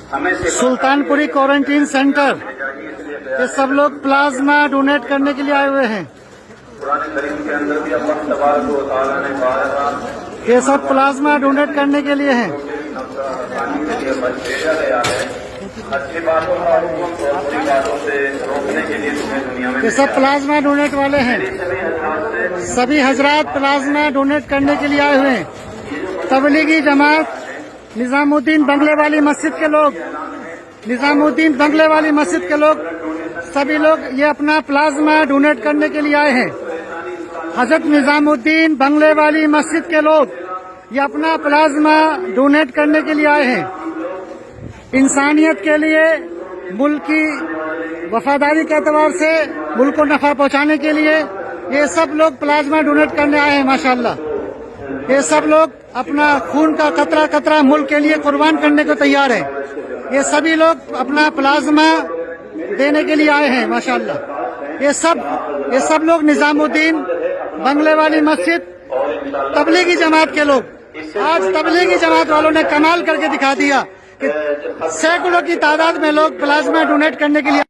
Sultanpuri quarantine centre, ये सब लोग प्लाज्मा डोनेट करने के लिए आए हुए हैं। ये सब प्लाज्मा डोनेट करने के लिए हैं। ये सब प्लाज्मा डोनेट वाले हैं। सभी हजरात प्लाज्मा डोनेट करने के लिए आए हुए हैं। तबलीगी जमात, निजामुद्दीन बंगले वाली मस्जिद के लोग, निजामुद्दीन बंगले वाली मस्जिद के लोग, सभी लोग ये अपना प्लाज्मा डोनेट करने के लिए आए हैं। हजरत निजामुद्दीन बंगले वाली मस्जिद के लोग ये अपना प्लाज्मा डोनेट करने के लिए आए हैं। इंसानियत के लिए, मुल्क की वफादारी के एतबार से मुल्क को नफा पहुंचाने के लिए ये सब लोग प्लाज्मा डोनेट करने आए हैं। माशाअल्लाह, ये सब लोग अपना खून का कतरा कतरा मुल्क के लिए कुर्बान करने को तैयार है। ये सभी लोग अपना प्लाज्मा देने के लिए आए हैं। माशाअल्लाह, ये सब लोग निजामुद्दीन बंगले वाली मस्जिद, तबलीगी जमात के लोग। आज तबलीगी जमात वालों ने कमाल करके दिखा दिया कि सैकड़ों की तादाद में लोग प्लाज्मा डोनेट करने के लिए